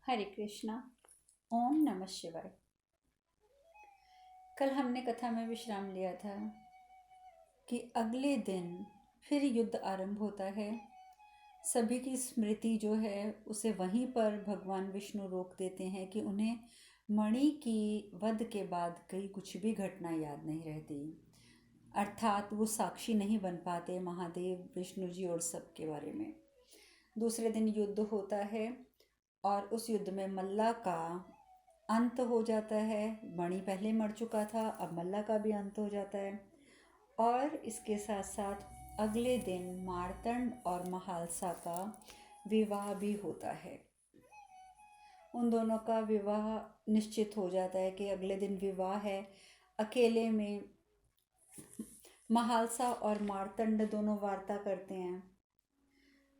हरे कृष्णा। ओम नमः शिवाय। कल हमने कथा में विश्राम लिया था कि अगले दिन फिर युद्ध आरंभ होता है। सभी की स्मृति जो है उसे वहीं पर भगवान विष्णु रोक देते हैं कि उन्हें मणि की वध के बाद कहीं कुछ भी घटना याद नहीं रहती, अर्थात वो साक्षी नहीं बन पाते महादेव विष्णु जी और सब के बारे में। दूसरे दिन युद्ध होता है और उस युद्ध में मल्ला का अंत हो जाता है। मणि पहले मर चुका था, अब मल्ला का भी अंत हो जाता है। और इसके साथ साथ अगले दिन मार्तंड और महालसा का विवाह भी होता है। उन दोनों का विवाह निश्चित हो जाता है कि अगले दिन विवाह है। अकेले में महालसा और मार्तंड दोनों वार्ता करते हैं।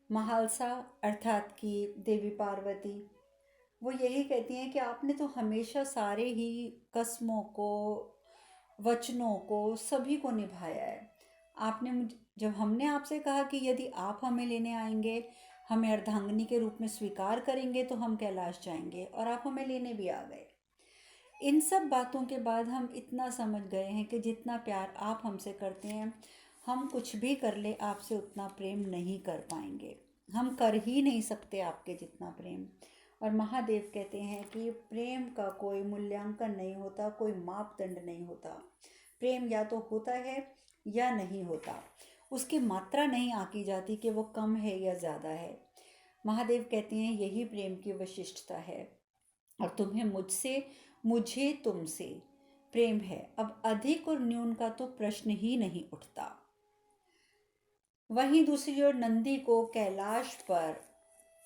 महालसा अर्थात कि देवी पार्वती वो यही कहती हैं कि आपने तो हमेशा सारे ही कस्मों को, वचनों को, सभी को निभाया है। आपने जब हमने आपसे कहा कि यदि आप हमें लेने आएंगे, हमें अर्धांगिनी के रूप में स्वीकार करेंगे तो हम कैलाश जाएंगे, और आप हमें लेने भी आ गए। इन सब बातों के बाद हम इतना समझ गए हैं कि जितना प्यार आप हमसे करते हैं, हम कुछ भी कर ले आपसे उतना प्रेम नहीं कर पाएंगे। हम कर ही नहीं सकते आपके जितना प्रेम। और महादेव कहते हैं कि प्रेम का कोई मूल्यांकन नहीं होता, कोई मापदंड नहीं होता। प्रेम या तो होता है या नहीं होता, उसकी मात्रा नहीं आंकी जाती कि वो कम है या ज़्यादा है। महादेव कहते हैं यही प्रेम की विशिष्टता है। और तुम्हें मुझसे, मुझे तुमसे प्रेम है। अब अधिक और न्यून का तो प्रश्न ही नहीं उठता। वहीं दूसरी ओर नंदी को कैलाश पर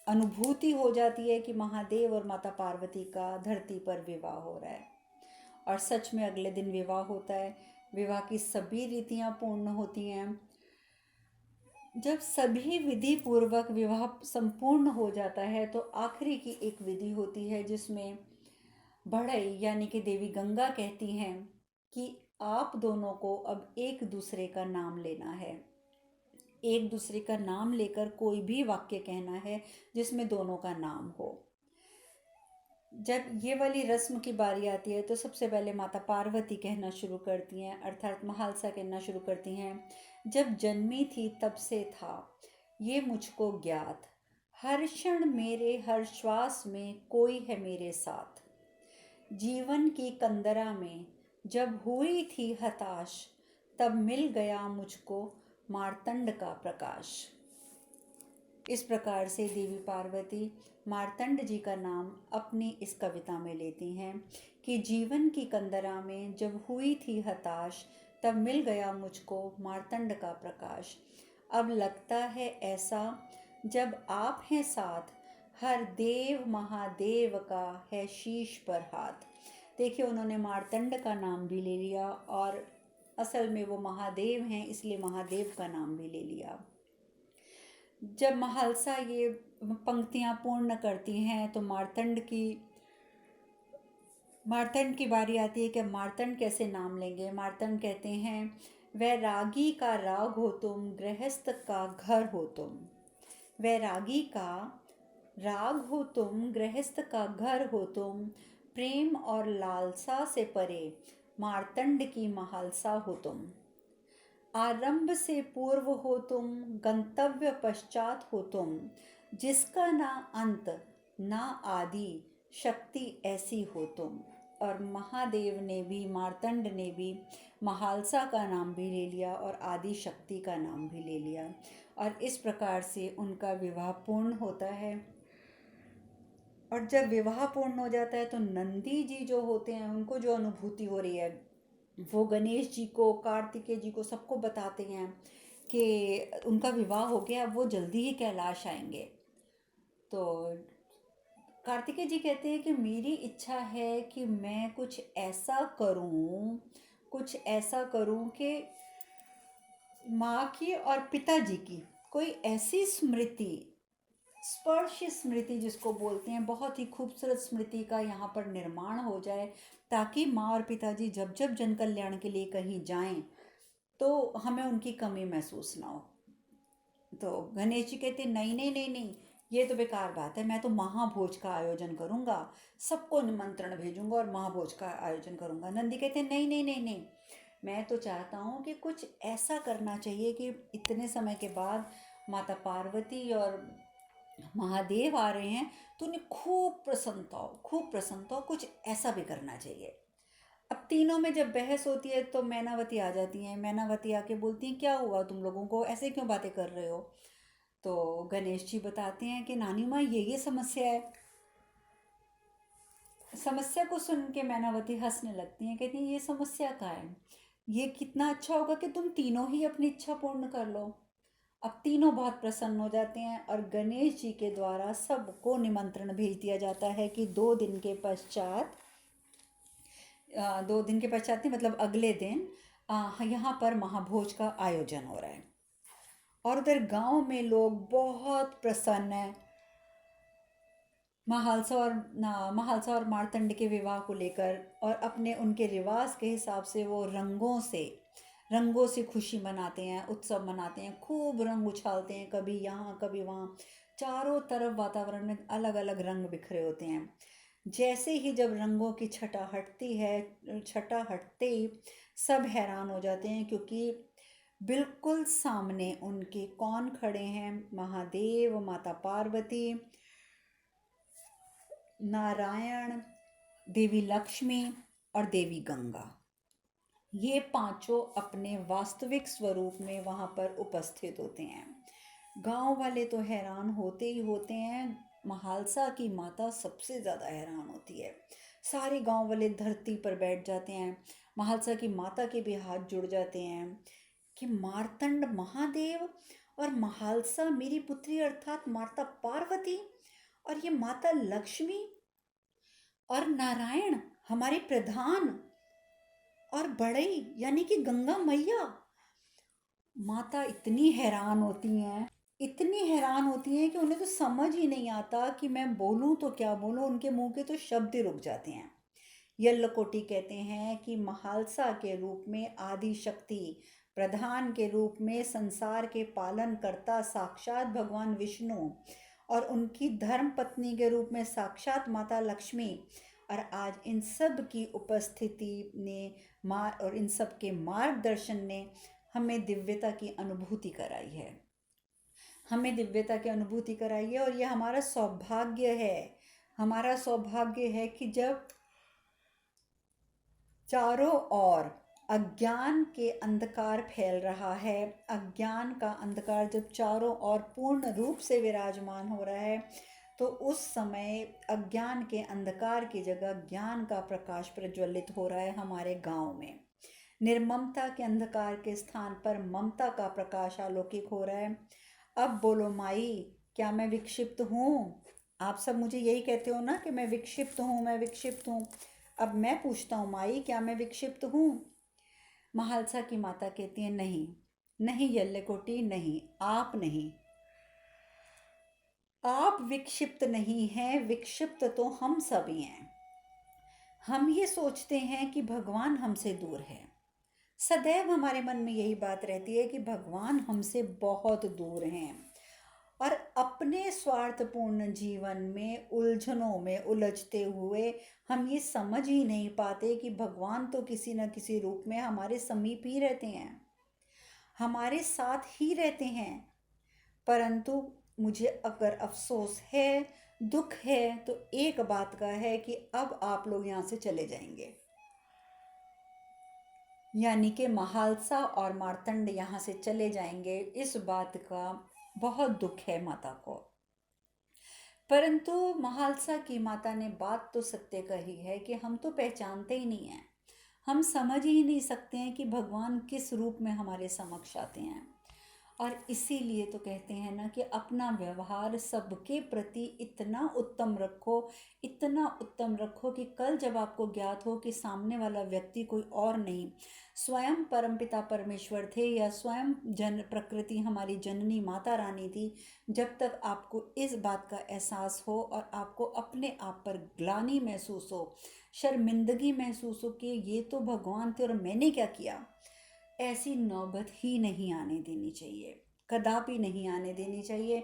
अनुभूति हो जाती है कि महादेव और माता पार्वती का धरती पर विवाह हो रहा है। और सच में अगले दिन विवाह होता है। विवाह की सभी रीतियां पूर्ण होती हैं। जब सभी विधि पूर्वक विवाह संपूर्ण हो जाता है तो आखिरी की एक विधि होती है जिसमें बढ़ई यानी कि देवी गंगा कहती हैं कि आप दोनों को अब एक दूसरे का नाम लेना है। एक दूसरे का नाम लेकर कोई भी वाक्य कहना है जिसमें दोनों का नाम हो। जब ये वाली रस्म की बारी आती है तो सबसे पहले माता पार्वती कहना शुरू करती हैं, अर्थात महालसा कहना शुरू करती हैं। जब जन्मी थी तब से था ये मुझको ज्ञात, हर क्षण मेरे हर श्वास में कोई है मेरे साथ। जीवन की कंदरा में जब हुई थी हताश, तब मिल गया मुझको मार्तंड का प्रकाश। इस प्रकार से देवी पार्वती मार्तंड जी का नाम अपनी इस कविता में लेती हैं कि जीवन की कंदरा में जब हुई थी हताश, तब मिल गया मुझको मार्तंड का प्रकाश। अब लगता है ऐसा जब आप हैं साथ, हर देव महादेव का है शीश पर हाथ। देखिए, उन्होंने मार्तंड का नाम भी ले लिया और असल में वो महादेव हैं, इसलिए महादेव का नाम भी ले लिया। जब महालसा ये पंक्तियां पूर्ण करती हैं तो मार्तंड की बारी आती है कि मार्तंड कैसे नाम लेंगे। मार्तंड कहते हैं, वैरागी का राग हो तुम, गृहस्थ का घर हो तुम। वैरागी का राग हो तुम, गृहस्थ का घर हो तुम। प्रेम और लालसा से परे मार्तंड की महालसा हो तुम। आरंभ से पूर्व हो तुम, गंतव्य पश्चात हो तुम। जिसका ना अंत ना आदि, शक्ति ऐसी हो तुम। और महादेव ने भी, मार्तंड ने भी महालसा का नाम भी ले लिया और आदि शक्ति का नाम भी ले लिया। और इस प्रकार से उनका विवाह पूर्ण होता है। और जब विवाह पूर्ण हो जाता है तो नंदी जी जो होते हैं, उनको जो अनुभूति हो रही है वो गणेश जी को, कार्तिकेय जी को, सबको बताते हैं कि उनका विवाह हो गया, अब वो जल्दी ही कैलाश आएंगे। तो कार्तिकेय जी कहते हैं कि मेरी इच्छा है कि मैं कुछ ऐसा करूं कि माँ की और पिताजी की कोई ऐसी स्मृति, स्पर्श स्मृति जिसको बोलते हैं, बहुत ही खूबसूरत स्मृति का यहाँ पर निर्माण हो जाए, ताकि माँ और पिताजी जब जब जन कल्याण के लिए कहीं जाएं तो हमें उनकी कमी महसूस ना हो। तो गणेश जी कहते नहीं नहीं नहीं नहीं, ये तो बेकार बात है, मैं तो महाभोज का आयोजन करूँगा, सबको निमंत्रण भेजूंगा और महाभोज का आयोजन करूँगा। नंदी कहते हैं नहीं नहीं नहीं नहीं, मैं तो चाहता हूँ कि कुछ ऐसा करना चाहिए कि इतने समय के बाद माता पार्वती और महादेव आ रहे हैं तो उन्हें खूब प्रसन्नता हो, खूब प्रसन्नता हो, कुछ ऐसा भी करना चाहिए। अब तीनों में जब बहस होती है तो मैनावती आ जाती हैं। मैनावती आके बोलती हैं क्या हुआ तुम लोगों को, ऐसे क्यों बातें कर रहे हो। तो गणेश जी बताते हैं कि नानी माँ ये समस्या है। समस्या को सुन के मैनावती हंसने लगती हैं, कहती हैं ये समस्या का है, ये कितना अच्छा होगा कि तुम तीनों ही अपनी इच्छा पूर्ण कर लो। अब तीनों बहुत प्रसन्न हो जाते हैं और गणेश जी के द्वारा सबको निमंत्रण भेज दिया जाता है कि 2 दिन के पश्चात 2 दिन के पश्चात नहीं, मतलब अगले दिन यहाँ पर महाभोज का आयोजन हो रहा है। और उधर गांव में लोग बहुत प्रसन्न हैं महालसा और मार्तंड के विवाह को लेकर, और अपने उनके रिवाज के हिसाब से वो रंगों से खुशी मनाते हैं, उत्सव मनाते हैं, खूब रंग उछालते हैं, कभी यहाँ कभी वहाँ। चारों तरफ वातावरण में अलग अलग रंग बिखरे होते हैं। जैसे ही जब रंगों की छटा हटते ही सब हैरान हो जाते हैं, क्योंकि बिल्कुल सामने उनके कौन खड़े हैं, महादेव, माता पार्वती, नारायण, देवी लक्ष्मी और देवी गंगा। ये पांचों अपने वास्तविक स्वरूप में वहाँ पर उपस्थित होते हैं। गांव वाले तो हैरान होते ही होते हैं, महालसा की माता सबसे ज़्यादा हैरान होती है। सारे गांव वाले धरती पर बैठ जाते हैं, महालसा की माता के भी हाथ जुड़ जाते हैं कि मार्तंड महादेव और महालसा मेरी पुत्री अर्थात माता पार्वती, और ये माता लक्ष्मी और नारायण हमारे प्रधान और बड़े यानी कि गंगा मैया। माता इतनी हैरान होती हैं, इतनी हैरान होती हैं कि उन्हें तो समझ ही नहीं आता कि मैं बोलूं तो क्या बोलूं, उनके मुंह के तो शब्द ही रुक जाते हैं। यल्लकोटी कहते हैं कि महालसा के रूप में आदि शक्ति, प्रधान के रूप में संसार के पालन करता साक्षात भगवान विष्णु, और उनकी धर्म पत्नी के रूप में साक्षात माता लक्ष्मी, और आज इन सब की उपस्थिति ने और इन सब के मार्गदर्शन ने हमें दिव्यता की अनुभूति कराई है, हमें दिव्यता की अनुभूति कराई है। और ये हमारा सौभाग्य है, हमारा सौभाग्य है कि जब चारों ओर अज्ञान के अंधकार फैल रहा है, अज्ञान का अंधकार जब चारों ओर पूर्ण रूप से विराजमान हो रहा है, तो उस समय अज्ञान के अंधकार की जगह ज्ञान का प्रकाश प्रज्वलित हो रहा है हमारे गांव में। निर्ममता के अंधकार के स्थान पर ममता का प्रकाश आलोकित हो रहा है। अब बोलो माई, क्या मैं विक्षिप्त हूँ? आप सब मुझे यही कहते हो ना कि मैं विक्षिप्त हूँ, मैं विक्षिप्त हूँ। अब मैं पूछता हूँ माई, क्या मैं विक्षिप्त हूँ? महालसा की माता कहती है नहीं नहीं यल्लकोटी, नहीं, आप नहीं, आप विक्षिप्त नहीं हैं, विक्षिप्त तो हम सभी हैं। हम ये सोचते हैं कि भगवान हमसे दूर है, सदैव हमारे मन में यही बात रहती है कि भगवान हमसे बहुत दूर हैं, और अपने स्वार्थपूर्ण जीवन में उलझनों में उलझते हुए हम ये समझ ही नहीं पाते कि भगवान तो किसी न किसी रूप में हमारे समीप ही रहते हैं, हमारे साथ ही रहते हैं। परंतु मुझे अगर अफसोस है, दुख है, तो एक बात का है कि अब आप लोग यहाँ से चले जाएंगे, यानी कि महालसा और मार्तंड यहाँ से चले जाएंगे। इस बात का बहुत दुख है माता को। परंतु महालसा की माता ने बात तो सत्य कही है कि हम तो पहचानते ही नहीं हैं, हम समझ ही नहीं सकते हैं कि भगवान किस रूप में हमारे समक्ष आते हैं। और इसीलिए तो कहते हैं ना कि अपना व्यवहार सबके प्रति इतना उत्तम रखो, इतना उत्तम रखो कि कल जब आपको ज्ञात हो कि सामने वाला व्यक्ति कोई और नहीं, स्वयं परमपिता परमेश्वर थे, या स्वयं प्रकृति हमारी जननी माता रानी थी, जब तक आपको इस बात का एहसास हो और आपको अपने आप पर ग्लानि महसूस हो, शर्मिंदगी महसूस हो कि ये तो भगवान थे और मैंने क्या किया, ऐसी नौबत ही नहीं आने देनी चाहिए, कदापि नहीं आने देनी चाहिए।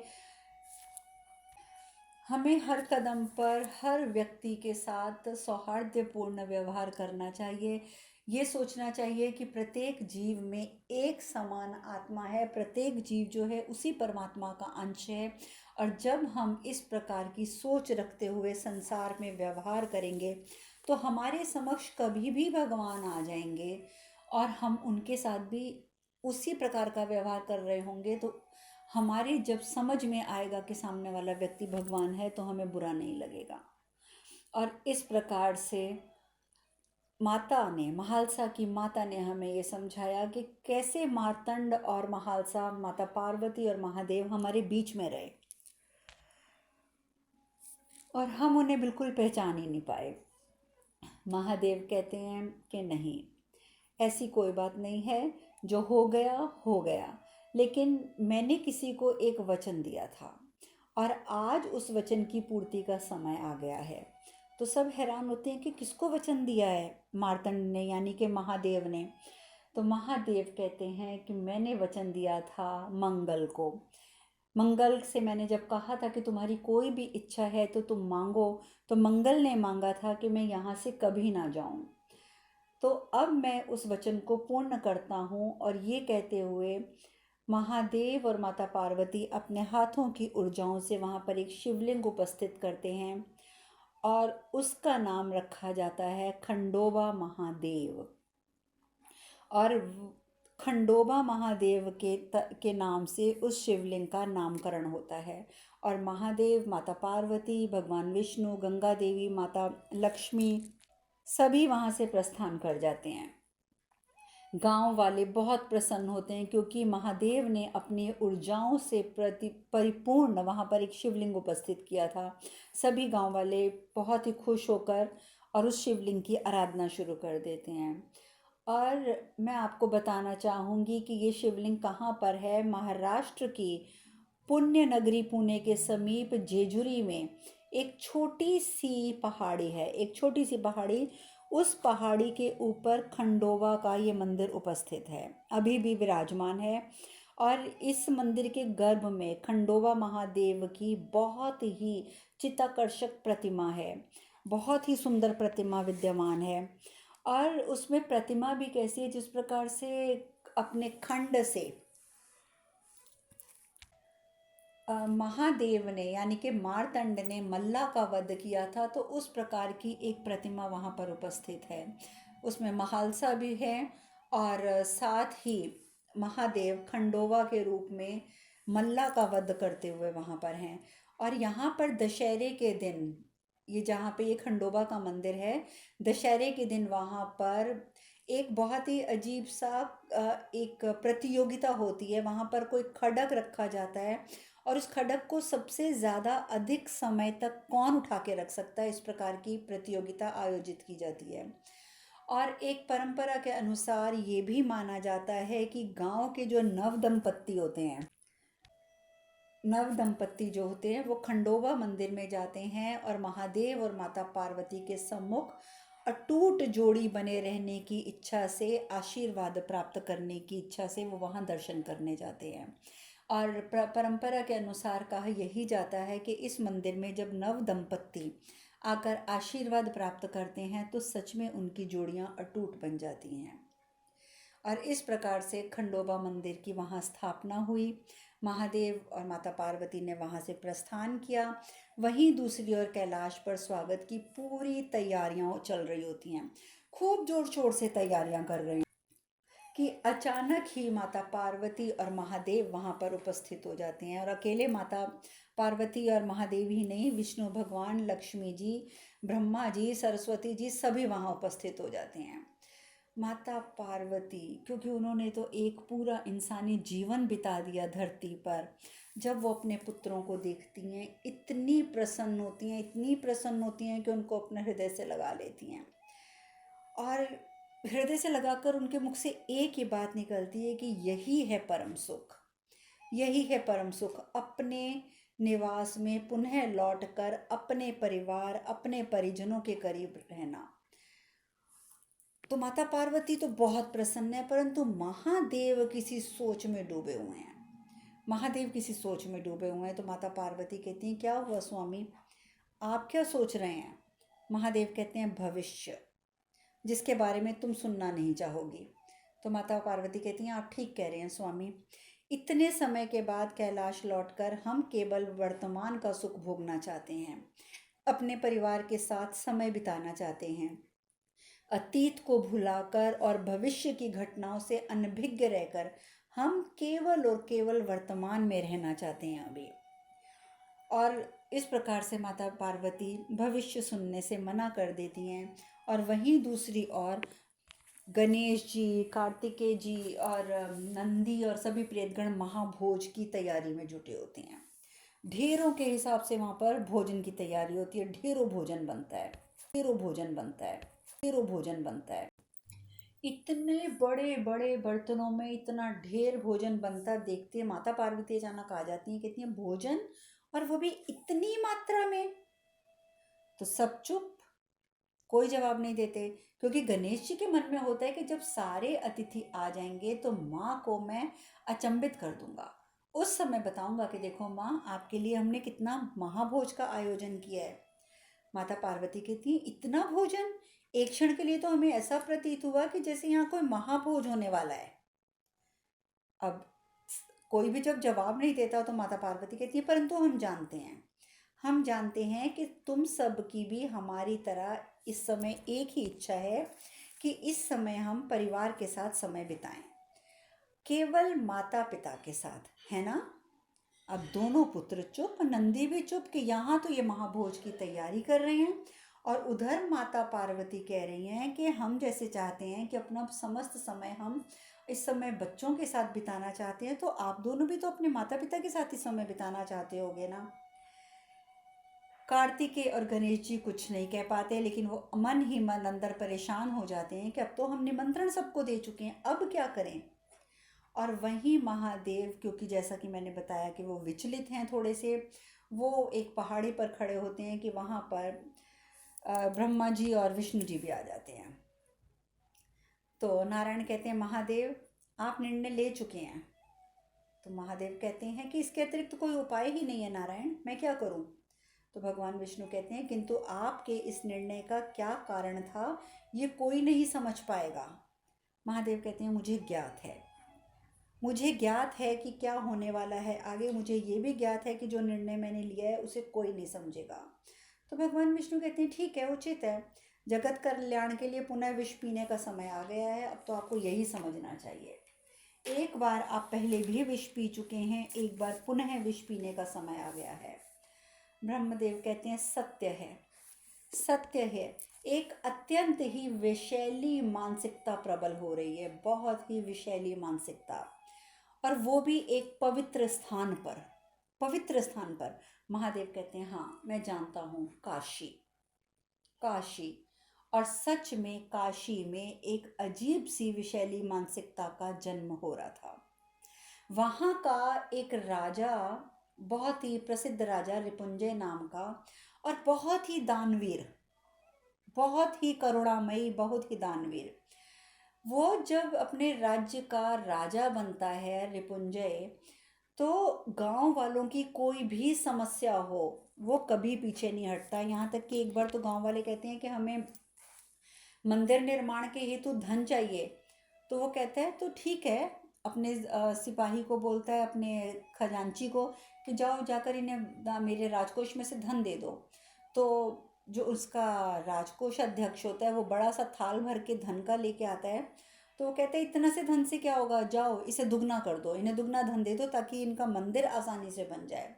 हमें हर कदम पर हर व्यक्ति के साथ सौहार्दपूर्ण व्यवहार करना चाहिए। ये सोचना चाहिए कि प्रत्येक जीव में एक समान आत्मा है, प्रत्येक जीव जो है उसी परमात्मा का अंश है। और जब हम इस प्रकार की सोच रखते हुए संसार में व्यवहार करेंगे तो हमारे समक्ष कभी भी भगवान आ जाएंगे और हम उनके साथ भी उसी प्रकार का व्यवहार कर रहे होंगे। तो हमारे जब समझ में आएगा कि सामने वाला व्यक्ति भगवान है तो हमें बुरा नहीं लगेगा। और इस प्रकार से माता ने, महालसा की माता ने हमें ये समझाया कि कैसे मार्तंड और महालसा, माता पार्वती और महादेव हमारे बीच में रहे और हम उन्हें बिल्कुल पहचान ही नहीं पाए। महादेव कहते हैं कि नहीं, ऐसी कोई बात नहीं है, जो हो गया, लेकिन मैंने किसी को एक वचन दिया था और आज उस वचन की पूर्ति का समय आ गया है। तो सब हैरान होते हैं कि किसको वचन दिया है मार्तंड ने, यानी कि महादेव ने। तो महादेव कहते हैं कि मैंने वचन दिया था मंगल को। मंगल से मैंने जब कहा था कि तुम्हारी कोई भी इच्छा है तो तुम मांगो, तो मंगल ने मांगा था कि मैं यहाँ से कभी ना जाऊँ। तो अब मैं उस वचन को पूर्ण करता हूँ। और ये कहते हुए महादेव और माता पार्वती अपने हाथों की ऊर्जाओं से वहाँ पर एक शिवलिंग उपस्थित करते हैं और उसका नाम रखा जाता है खंडोबा महादेव। और खंडोबा महादेव के नाम से उस शिवलिंग का नामकरण होता है। और महादेव, माता पार्वती, भगवान विष्णु, गंगा देवी, माता लक्ष्मी सभी वहाँ से प्रस्थान कर जाते हैं। गांव वाले बहुत प्रसन्न होते हैं क्योंकि महादेव ने अपनी ऊर्जाओं से परिपूर्ण वहाँ पर एक शिवलिंग उपस्थित किया था। सभी गांव वाले बहुत ही खुश होकर और उस शिवलिंग की आराधना शुरू कर देते हैं। और मैं आपको बताना चाहूँगी कि ये शिवलिंग कहाँ पर है। महाराष्ट्र की पुण्य नगरी पुणे के समीप जेजुरी में एक छोटी सी पहाड़ी है, एक छोटी सी पहाड़ी। उस पहाड़ी के ऊपर खंडोबा का ये मंदिर उपस्थित है, अभी भी विराजमान है। और इस मंदिर के गर्भ में खंडोबा महादेव की बहुत ही चित्ताकर्षक प्रतिमा है, बहुत ही सुंदर प्रतिमा विद्यमान है। और उसमें प्रतिमा भी कैसी है, जिस प्रकार से अपने खंड से महादेव ने, यानी कि मार्तंड ने मल्ला का वध किया था, तो उस प्रकार की एक प्रतिमा वहाँ पर उपस्थित है। उसमें महालसा भी है और साथ ही महादेव खंडोबा के रूप में मल्ला का वध करते हुए वहाँ पर हैं। और यहाँ पर दशहरे के दिन, ये जहाँ पे ये खंडोबा का मंदिर है, दशहरे के दिन वहाँ पर एक बहुत ही अजीब सा एक प्रतियोगिता होती है। वहाँ पर कोई खड्ग रखा जाता है और उस खड्ग को सबसे ज़्यादा अधिक समय तक कौन उठा के रख सकता है, इस प्रकार की प्रतियोगिता आयोजित की जाती है। और एक परंपरा के अनुसार ये भी माना जाता है कि गांव के जो नव दंपत्ति होते हैं, नव दंपत्ति जो होते हैं, वो खंडोबा मंदिर में जाते हैं और महादेव और माता पार्वती के सम्मुख अटूट जोड़ी बने रहने की इच्छा से, आशीर्वाद प्राप्त करने की इच्छा से वो वहाँ दर्शन करने जाते हैं। और परंपरा के अनुसार कहा यही जाता है कि इस मंदिर में जब नव दंपत्ति आकर आशीर्वाद प्राप्त करते हैं तो सच में उनकी जोड़ियाँ अटूट बन जाती हैं। और इस प्रकार से खंडोबा मंदिर की वहाँ स्थापना हुई। महादेव और माता पार्वती ने वहाँ से प्रस्थान किया। वहीं दूसरी ओर कैलाश पर स्वागत की पूरी तैयारियां चल रही होती हैं, खूब जोर शोर से तैयारियां कर रहे हैं कि अचानक ही माता पार्वती और महादेव वहाँ पर उपस्थित हो जाते हैं। और अकेले माता पार्वती और महादेव ही नहीं, विष्णु भगवान, लक्ष्मी जी, ब्रह्मा जी, सरस्वती जी सभी वहाँ उपस्थित हो जाते हैं। माता पार्वती, क्योंकि उन्होंने तो एक पूरा इंसानी जीवन बिता दिया धरती पर, जब वो अपने पुत्रों को देखती हैं इतनी प्रसन्न होती हैं, इतनी प्रसन्न होती हैं कि उनको अपने हृदय से लगा लेती हैं। और हृदय से लगाकर उनके मुख से एक ही बात निकलती है कि यही है परम सुख, यही है परम सुख, अपने निवास में पुनः लौटकर अपने परिवार, अपने परिजनों के करीब रहना। तो माता पार्वती तो बहुत प्रसन्न है, परंतु महादेव किसी सोच में डूबे हुए हैं। महादेव किसी सोच में डूबे हुए हैं। तो माता पार्वती कहती हैं क्या हुआ स्वामी, आप क्या सोच रहे हैं? महादेव कहते हैं भविष्य, जिसके बारे में तुम सुनना नहीं चाहोगी। तो माता पार्वती कहती हैं आप ठीक कह रहे हैं स्वामी, इतने समय के बाद कैलाश लौटकर हम केवल वर्तमान का सुख भोगना चाहते हैं, अपने परिवार के साथ समय बिताना चाहते हैं, अतीत को भुलाकर और भविष्य की घटनाओं से अनभिज्ञ रहकर हम केवल और केवल वर्तमान में रहना चाहते हैं अभी। और इस प्रकार से माता पार्वती भविष्य सुनने से मना कर देती हैं। और वहीं दूसरी ओर गणेश जी, कार्तिकेय जी और नंदी और सभी प्रेतगण महाभोज की तैयारी में जुटे होते हैं। ढेरों के हिसाब से वहाँ पर भोजन की तैयारी होती है, ढेरों भोजन बनता है, ढेरों भोजन बनता है, ढेरों भोजन बनता है। इतने बड़े बड़े बर्तनों में इतना ढेर भोजन बनता देखते माता पार्वती अचानक आ जाती हैं, कहती हैं भोजन, और वो भी इतनी मात्रा में। तो सब चुप, कोई जवाब नहीं देते, क्योंकि गणेश जी के मन में होता है कि जब सारे अतिथि आ जाएंगे तो माँ को मैं अचंभित कर दूंगा, उस समय बताऊंगा कि देखो माँ, आपके लिए हमने कितना महाभोज का आयोजन किया है। माता पार्वती कहती है इतना भोजन, एक क्षण के लिए तो हमें ऐसा प्रतीत हुआ कि जैसे यहाँ कोई महाभोज होने वाला है। अब कोई भी जब जवाब नहीं देता तो माता पार्वती कहती है परंतु हम जानते हैं कि तुम सब की भी हमारी तरह इस समय एक ही इच्छा है कि इस समय हम परिवार के साथ समय बिताएं, केवल माता पिता के साथ, है ना? अब दोनों पुत्र चुप, नंदी भी चुप कि यहाँ तो ये महाभोज की तैयारी कर रहे हैं, और उधर माता पार्वती कह रही हैं कि हम जैसे चाहते हैं कि अपना समस्त समय हम इस समय बच्चों के साथ बिताना चाहते हैं, तो आप दोनों भी तो अपने माता पिता के साथ ही समय बिताना चाहते होगे ना। कार्तिकेय और गणेश जी कुछ नहीं कह पाते, लेकिन वो मन ही मन अंदर परेशान हो जाते हैं कि अब तो हम निमंत्रण सबको दे चुके हैं, अब क्या करें। और वहीं महादेव, क्योंकि जैसा कि मैंने बताया कि वो विचलित हैं थोड़े से, वो एक पहाड़ी पर खड़े होते हैं कि वहाँ पर ब्रह्मा जी और विष्णु जी भी आ जाते हैं। तो नारायण कहते हैं महादेव आप निर्णय ले चुके हैं। तो महादेव कहते हैं कि इसके अतिरिक्त तो कोई उपाय ही नहीं है नारायण, मैं क्या करूं? तो भगवान विष्णु कहते हैं किंतु आपके इस निर्णय का क्या कारण था ये कोई नहीं समझ पाएगा। महादेव कहते हैं मुझे ज्ञात है कि क्या होने वाला है आगे, मुझे ये भी ज्ञात है कि जो निर्णय मैंने लिया है उसे कोई नहीं समझेगा। तो भगवान विष्णु कहते हैं ठीक है, उचित है, जगत कल्याण के लिए पुनः विष पीने का समय आ गया है, अब तो आपको यही समझना चाहिए। एक बार आप पहले भी विष पी चुके हैं, एक बार पुनः विष पीने का समय आ गया है। ब्रह्मदेव कहते हैं सत्य है, एक अत्यंत ही विषैली मानसिकता प्रबल हो रही है, बहुत ही विषैली मानसिकता, और वो भी एक पवित्र स्थान पर। महादेव कहते हैं हाँ मैं जानता हूँ, काशी। और सच में काशी में एक अजीब सी विषैली मानसिकता का जन्म हो रहा था। वहाँ का एक राजा, बहुत ही प्रसिद्ध राजा रिपुंजय नाम का, और बहुत ही दानवीर, बहुत ही करुणामयी, बहुत ही दानवीर, वो जब अपने राज्य का राजा बनता है रिपुंजय, तो गांव वालों की कोई भी समस्या हो वो कभी पीछे नहीं हटता। यहाँ तक कि एक बार तो गांव वाले कहते हैं कि हमें मंदिर निर्माण के हेतु धन चाहिए, तो वो कहता है तो ठीक है, अपने सिपाही को बोलता है, अपने खजांची को, कि जाओ जाकर इन्हें मेरे राजकोष में से धन दे दो। तो जो उसका राजकोष अध्यक्ष होता है वो बड़ा सा थाल भर के धन का लेके आता है। तो वो कहते हैं इतना से धन से क्या होगा, जाओ इसे दुगना कर दो, इन्हें दुगना धन दे दो ताकि इनका मंदिर आसानी से बन जाए।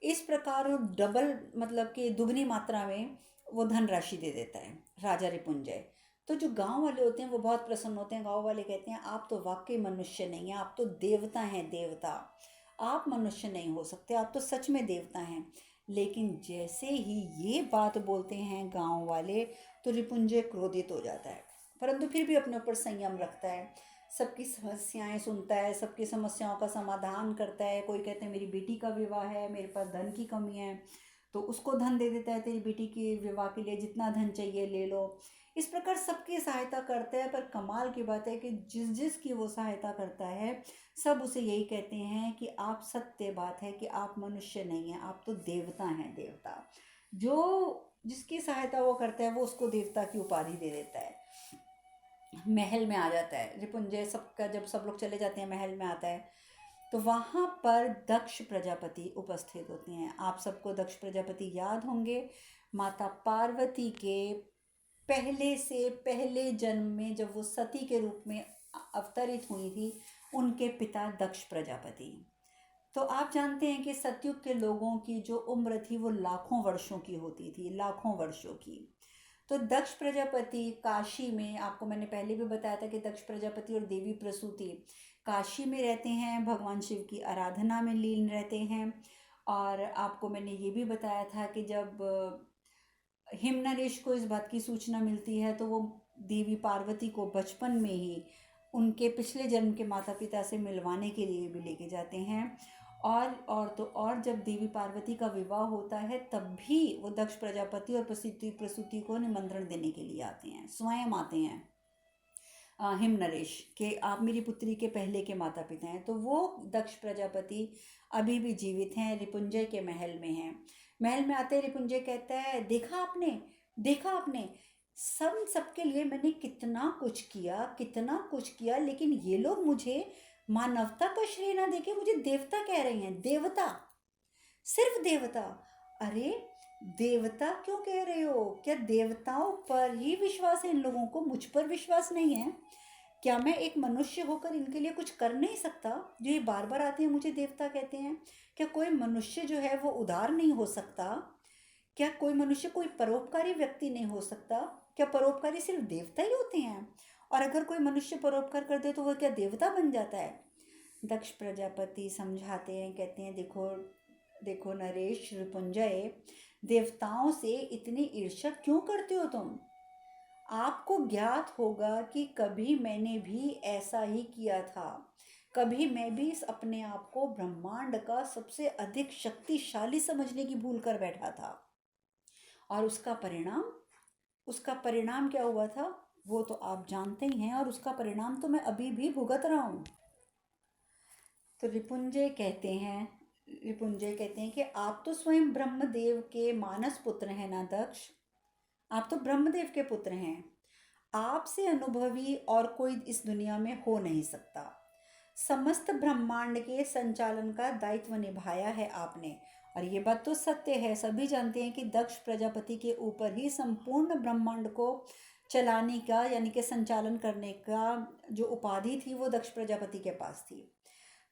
इस प्रकार डबल, मतलब कि दुगनी मात्रा में वो धनराशि दे देता है राजा रिपुंजय। तो जो गांव वाले होते हैं वो बहुत प्रसन्न होते हैं। गांव वाले कहते हैं आप तो वाकई मनुष्य नहीं हैं, आप तो देवता हैं, देवता। आप मनुष्य नहीं हो सकते, आप तो सच में देवता हैं। लेकिन जैसे ही ये बात बोलते हैं गांव वाले, तो रिपुंजय क्रोधित हो जाता है, परंतु फिर भी अपने ऊपर संयम रखता है, सबकी समस्याएं सुनता है, सबकी समस्याओं का समाधान करता है। कोई कहते हैं मेरी बेटी का विवाह है, मेरे पास धन की कमी है, तो उसको धन दे देता है, तेरी बेटी के विवाह के लिए जितना धन चाहिए ले लो। इस प्रकार सबकी सहायता करता है। पर कमाल की बात है कि जिस जिसकी वो सहायता करता है सब उसे यही कहते हैं कि आप, सत्य बात है कि आप मनुष्य नहीं हैं, आप तो देवता हैं, देवता। जो जिसकी सहायता वो करता है वो उसको देवता की उपाधि दे देता है। महल में आ जाता है रिपुंजय, सबका जब सब लोग चले जाते हैं महल में आता है, तो वहाँ पर दक्ष प्रजापति उपस्थित होते हैं। आप सबको दक्ष प्रजापति याद होंगे, माता पार्वती के पहले से पहले जन्म में जब वो सती के रूप में अवतरित हुई थी, उनके पिता दक्ष प्रजापति। तो आप जानते हैं कि सतयुग के लोगों की जो उम्र थी वो लाखों वर्षों की होती थी, लाखों वर्षों की। तो दक्ष प्रजापति काशी में, आपको मैंने पहले भी बताया था कि दक्ष प्रजापति और देवी प्रसूति काशी में रहते हैं, भगवान शिव की आराधना में लीन रहते हैं। और आपको मैंने ये भी बताया था कि जब हिमनरेश को इस बात की सूचना मिलती है तो वो देवी पार्वती को बचपन में ही उनके पिछले जन्म के माता पिता से मिलवाने के लिए भी लेके जाते हैं। और जब देवी पार्वती का विवाह होता है तब भी वो दक्ष प्रजापति और प्रसूति को निमंत्रण देने के लिए आते हैं, स्वयं आते हैं हिमनरेश के, आप मेरी पुत्री के पहले के माता पिता हैं। तो वो दक्ष प्रजापति अभी भी जीवित हैं, रिपुंजय के महल में हैं। महल में आते रिपुंजय कहता है, देखा आपने, देखा आपने, सबके लिए मैंने कितना कुछ किया, लेकिन ये लोग मुझे मानवता का श्रेय ना देके मुझे देवता कह रहे हैं। देवता, सिर्फ देवता। अरे देवता क्यों कह रहे हो? क्या देवताओं पर ही विश्वास है इन लोगों को, मुझ पर विश्वास नहीं है? क्या मैं एक मनुष्य होकर इनके लिए कुछ कर नहीं सकता जो ये बार बार आते हैं मुझे देवता कहते हैं? क्या कोई मनुष्य जो है वो उदार नहीं हो सकता? क्या कोई मनुष्य कोई परोपकारी व्यक्ति नहीं हो सकता? क्या परोपकारी सिर्फ देवता ही होते हैं? और अगर कोई मनुष्य परोपकार कर दे तो वह क्या देवता बन जाता है? दक्ष प्रजापति समझाते हैं, कहते हैं, देखो देखो नरेश, रिपुंजय, देवताओं से इतनी ईर्ष्या क्यों करते हो तुम? आपको ज्ञात होगा कि कभी मैंने भी ऐसा ही किया था। कभी मैं भी इस अपने आप को ब्रह्मांड का सबसे अधिक शक्तिशाली समझने की भूल कर बैठा था, और उसका परिणाम क्या हुआ था वो तो आप जानते ही हैं, और उसका परिणाम तो मैं अभी भी भुगत रहा हूँ। तो रिपुंजय कहते हैं कि आप तो स्वयं ब्रह्मदेव के मानस पुत्र हैं ना दक्ष, आप तो ब्रह्मदेव के पुत्र हैं। आपसे अनुभवी और कोई इस दुनिया में हो नहीं सकता। समस्त ब्रह्मांड के संचालन का दायित्व निभाया है आपने, और ये बात तो सत्य है, सभी जानते हैं कि दक्ष प्रजापति के ऊपर ही संपूर्ण ब्रह्मांड को चलाने का, यानी कि संचालन करने का जो उपाधि थी वो दक्ष प्रजापति के पास थी।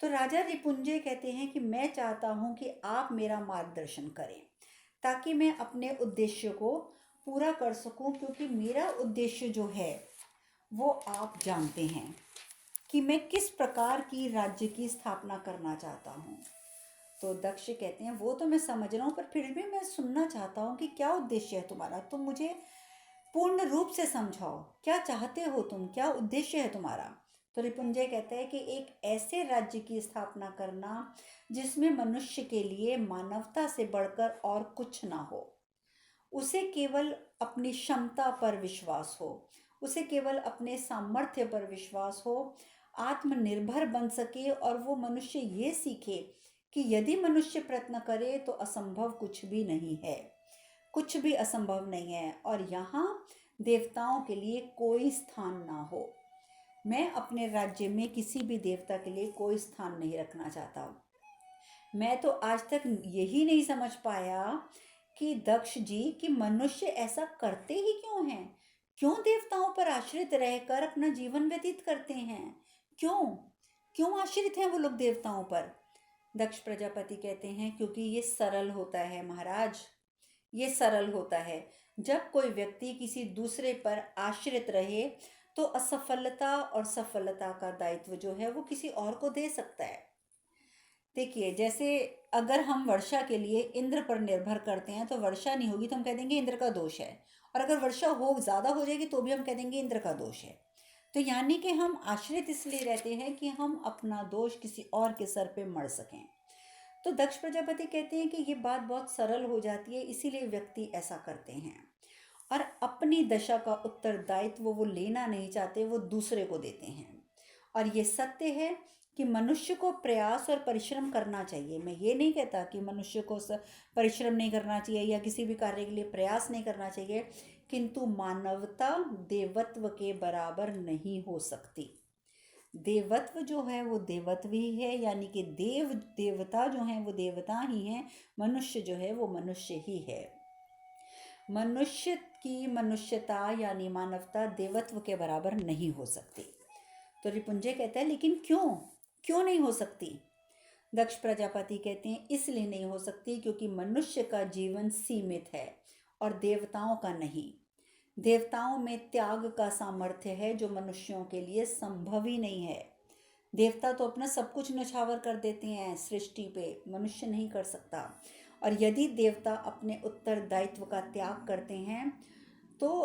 तो राजा रिपुंजय कहते हैं कि मैं चाहता हूं कि आप मेरा मार्गदर्शन करें ताकि मैं अपने उद्देश्य को पूरा कर सकूं, क्योंकि मेरा उद्देश्य जो है वो आप जानते हैं कि मैं किस प्रकार की राज्य की स्थापना करना चाहता हूँ। तो दक्ष कहते हैं, वो तो मैं समझ रहा हूँ, पर फिर भी मैं सुनना चाहता हूँ कि क्या उद्देश्य है तुम्हारा, तुम मुझे पूर्ण रूप से समझाओ, क्या चाहते हो तुम, क्या उद्देश्य है तुम्हारा। तो रिपुंजय कहता है कि एक ऐसे राज्य की स्थापना करना जिसमें मनुष्य के लिए मानवता से बढ़कर और कुछ ना हो, उसे केवल अपनी क्षमता पर विश्वास हो, उसे केवल अपने सामर्थ्य पर विश्वास हो, आत्मनिर्भर बन सके, और वो मनुष्य ये सीखे कि यदि मनुष्य प्रयत्न करे तो असंभव कुछ भी नहीं है, कुछ भी असंभव नहीं है, और यहाँ देवताओं के लिए कोई स्थान ना हो। मैं अपने राज्य में किसी भी देवता के लिए कोई स्थान नहीं रखना चाहता। मैं तो आज तक यही नहीं समझ पाया कि दक्ष जी कि मनुष्य ऐसा करते ही क्यों हैं, क्यों देवताओं पर आश्रित रहकर अपना जीवन व्यतीत करते हैं, क्यों क्यों आश्रित हैं वो लोग देवताओं पर। दक्ष प्रजापति कहते हैं, क्योंकि ये सरल होता है महाराज, ये सरल होता है। जब कोई व्यक्ति किसी दूसरे पर आश्रित रहे तो असफलता और सफलता का दायित्व जो है वो किसी और को दे सकता है। देखिए, जैसे अगर हम वर्षा के लिए इंद्र पर निर्भर करते हैं तो वर्षा नहीं होगी तो हम कह देंगे इंद्र का दोष है, और अगर वर्षा ज़्यादा हो जाएगी तो भी हम कह देंगे इंद्र का दोष है। तो यानी कि हम आश्रित इसलिए रहते हैं कि हम अपना दोष किसी और के सर पे मढ़ सकें। तो दक्ष प्रजापति कहते हैं कि ये बात बहुत सरल हो जाती है, इसीलिए व्यक्ति ऐसा करते हैं और अपनी दशा का उत्तरदायित्व वो लेना नहीं चाहते, वो दूसरे को देते हैं। और ये सत्य है कि मनुष्य को प्रयास और परिश्रम करना चाहिए। मैं ये नहीं कहता कि मनुष्य को परिश्रम नहीं करना चाहिए या किसी भी कार्य के लिए प्रयास नहीं करना चाहिए, किंतु मानवता देवत्व के बराबर नहीं हो सकती। देवत्व जो है वो देवत्व ही है, यानी कि देवता जो है वो देवता ही हैं, मनुष्य जो है वो मनुष्य ही है। मनुष्य की मनुष्यता यानी मानवता देवत्व के बराबर नहीं हो सकती। तो रिपुंजय कहता है लेकिन क्यों क्यों नहीं हो सकती? दक्ष प्रजापति कहते हैं इसलिए नहीं हो सकती क्योंकि मनुष्य का जीवन सीमित है और देवताओं का नहीं। देवताओं में त्याग का सामर्थ्य है जो मनुष्यों के लिए संभव ही नहीं है। देवता तो अपना सब कुछ न्यौछावर कर देते हैं सृष्टि पे, मनुष्य नहीं कर सकता। और यदि देवता अपने उत्तरदायित्व का त्याग करते हैं तो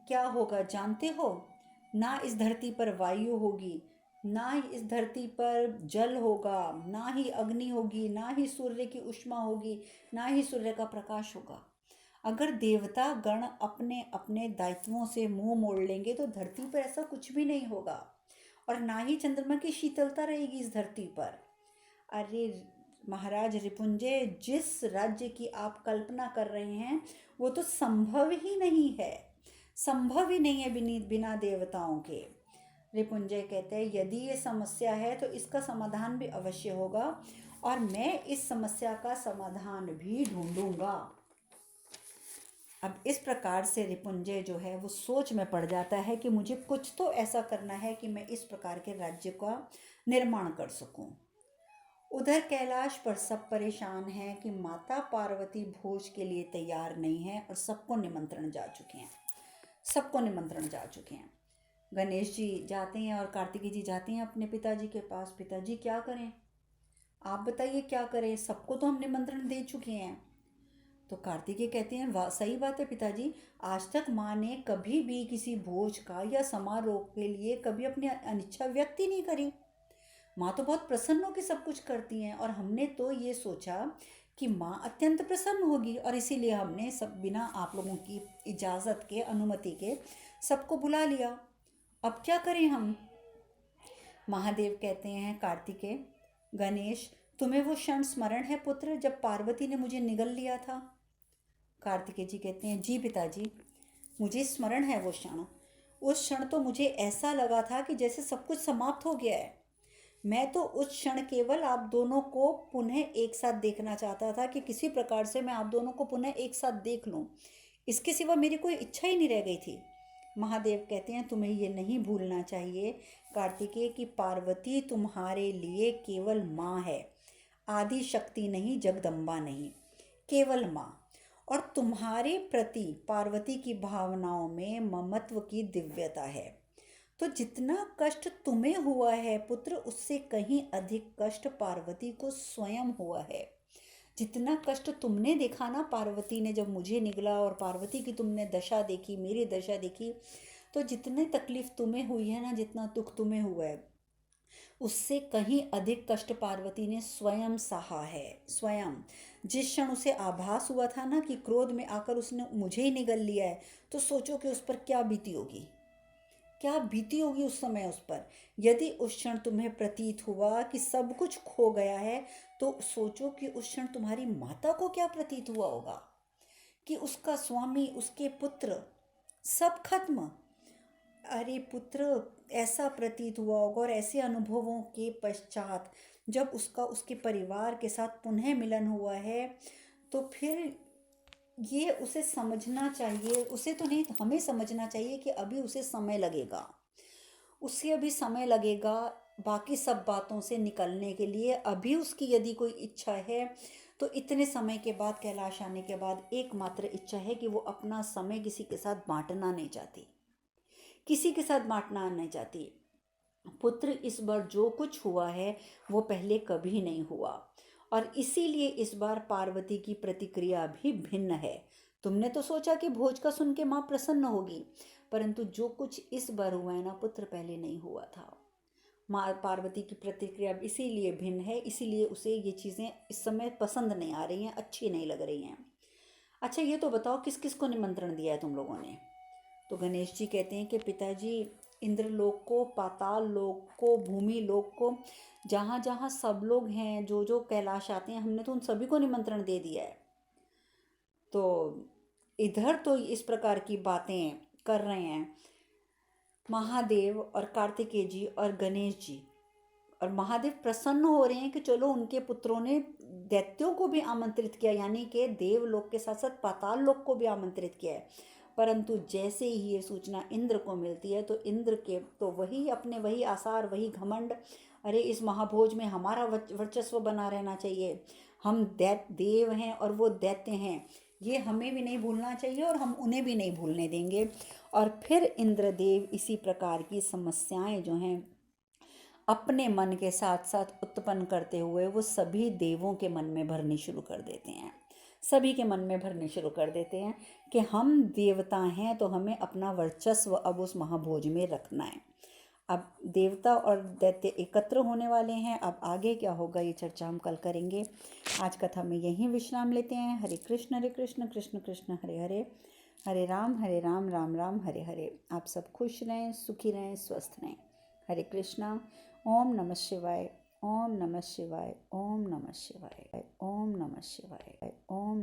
क्या होगा जानते हो? ना इस धरती पर वायु होगी, ना ही इस धरती पर जल होगा, ना ही अग्नि होगी, ना ही सूर्य की ऊष्मा होगी, ना ही सूर्य का प्रकाश होगा। अगर देवता गण अपने अपने दायित्वों से मुंह मोड़ लेंगे तो धरती पर ऐसा कुछ भी नहीं होगा और ना ही चंद्रमा की शीतलता रहेगी इस धरती पर। अरे महाराज रिपुंजय, जिस राज्य की आप कल्पना कर रहे हैं वो तो संभव ही नहीं है, संभव ही नहीं है बिना देवताओं के। रिपुंजय कहते हैं यदि ये समस्या है तो इसका समाधान भी अवश्य होगा और मैं इस समस्या का समाधान भी ढूंढूंगा। अब इस प्रकार से रिपुंजय जो है वो सोच में पड़ जाता है कि मुझे कुछ तो ऐसा करना है कि मैं इस प्रकार के राज्य का निर्माण कर सकूं। उधर कैलाश पर सब परेशान हैं कि माता पार्वती भोज के लिए तैयार नहीं है और सबको निमंत्रण जा चुके हैं, सबको निमंत्रण जा चुके हैं। गणेश जी जाते हैं और कार्तिकेय जी जाते हैं अपने पिताजी के पास। पिताजी क्या करें, आप बताइए क्या करें, सबको तो हम निमंत्रण दे चुके हैं। तो कार्तिकेय कहते हैं वाह सही बात है पिताजी, आज तक माँ ने कभी भी किसी भोज का या समारोह के लिए कभी अपनी अनिच्छा व्यक्त ही नहीं करी। माँ तो बहुत प्रसन्न होकर सब कुछ करती हैं और हमने तो ये सोचा कि माँ अत्यंत प्रसन्न होगी और इसीलिए हमने सब बिना आप लोगों की इजाज़त के, अनुमति के सबको बुला लिया। अब क्या करें हम? महादेव कहते हैं कार्तिकेय, गणेश तुम्हें वो क्षण स्मरण है पुत्र जब पार्वती ने मुझे निगल लिया था? कार्तिकेय जी कहते हैं जी पिताजी, मुझे स्मरण है वो क्षण। उस क्षण तो मुझे ऐसा लगा था कि जैसे सब कुछ समाप्त हो गया है। मैं तो उस क्षण केवल आप दोनों को पुनः एक साथ देखना चाहता था कि किसी प्रकार से मैं आप दोनों को पुनः एक साथ देख लूं, इसके सिवा मेरी कोई इच्छा ही नहीं रह गई थी। महादेव कहते हैं तुम्हें ये नहीं भूलना चाहिए कार्तिकेय कि पार्वती तुम्हारे लिए केवल माँ है, आदि शक्ति नहीं, जगदम्बा नहीं, केवल माँ। और तुम्हारे प्रति पार्वती की भावनाओं में ममत्व की दिव्यता है। तो जितना कष्ट तुम्हें हुआ है पुत्र, उससे कहीं अधिक कष्ट पार्वती को स्वयं हुआ है। जितना कष्ट तुमने देखा ना पार्वती ने जब मुझे निगला और पार्वती की तुमने दशा देखी, मेरी दशा देखी, तो जितने तकलीफ तुम्हें हुई है ना, जितना दुख तुम्हें हुआ है, उससे कहीं अधिक कष्ट पार्वती ने स्वयं सहा है। स्वयं जिस क्षण उसे आभास हुआ था ना कि क्रोध में आकर उसने मुझे ही निगल लिया है, तो सोचो कि उस पर क्या बीती होगी, क्या बीती होगी उस समय उस पर। यदि उस क्षण तुम्हें प्रतीत हुआ कि सब कुछ खो गया है, तो सोचो कि उस क्षण तुम्हारी माता को क्या प्रतीत हुआ होगा कि उसका स्वामी, उसके पुत्र सब खत्म। अरे पुत्र, ऐसा प्रतीत हुआ होगा और ऐसे अनुभवों के पश्चात जब उसका उसके परिवार के साथ पुनः मिलन हुआ है, तो फिर ये उसे समझना चाहिए, उसे तो नहीं, हमें समझना चाहिए कि अभी उसे समय लगेगा, उसे अभी समय लगेगा बाकी सब बातों से निकलने के लिए। अभी उसकी यदि कोई इच्छा है तो इतने समय के बाद, कैलाश आने के बाद, एकमात्र इच्छा है कि वो अपना समय किसी के साथ बांटना नहीं चाहती, किसी के साथ बांटना नहीं चाहती। पुत्र, इस बार जो कुछ हुआ है वो पहले कभी नहीं हुआ और इसीलिए इस बार पार्वती की प्रतिक्रिया भी भिन्न है। तुमने तो सोचा कि भोज का सुन के माँ प्रसन्न होगी, परंतु जो कुछ इस बार हुआ है ना पुत्र, पहले नहीं हुआ था। माँ पार्वती की प्रतिक्रिया इसीलिए भिन्न है, इसीलिए उसे ये चीज़ें इस समय पसंद नहीं आ रही हैं, अच्छी नहीं लग रही हैं। अच्छा ये तो बताओ किस किस को निमंत्रण दिया है तुम लोगों ने? तो गणेश जी कहते हैं कि पिताजी, इंद्रलोक को, पाताल लोक को, भूमि लोक को, जहाँ जहाँ सब लोग हैं, जो जो कैलाश आते हैं, हमने तो उन सभी को निमंत्रण दे दिया है। तो इधर तो इस प्रकार की बातें कर रहे हैं महादेव और कार्तिकेय जी और गणेश जी, और महादेव प्रसन्न हो रहे हैं कि चलो उनके पुत्रों ने दैत्यों को भी आमंत्रित किया, यानी कि देवलोक के साथ साथ पाताल लोक को भी आमंत्रित किया है। परंतु जैसे ही ये सूचना इंद्र को मिलती है तो इंद्र के तो वही अपने वही आसार, वही घमंड, अरे इस महाभोज में हमारा वर्चस्व बना रहना चाहिए, हम देव हैं और वो दैत्य हैं, ये हमें भी नहीं भूलना चाहिए और हम उन्हें भी नहीं भूलने देंगे। और फिर इंद्रदेव इसी प्रकार की समस्याएं जो हैं अपने मन के साथ साथ उत्पन्न करते हुए वो सभी देवों के मन में भरनी शुरू कर देते हैं, सभी के मन में भरने शुरू कर देते हैं कि हम देवता हैं तो हमें अपना वर्चस्व अब उस महाभोज में रखना है। अब देवता और दैत्य एकत्र होने वाले हैं, अब आगे क्या होगा ये चर्चा हम कल करेंगे। आज कथा में यहीं विश्राम लेते हैं। हरे कृष्ण कृष्ण कृष्ण हरे हरे, हरे राम राम राम हरे हरे। आप सब खुश रहें, सुखी रहें, स्वस्थ रहें। हरे कृष्णा। ओम नमः शिवाय, ओम नमः शिवाय, ओम नमः शिवाय, ओम नमः शिवाय, ओम।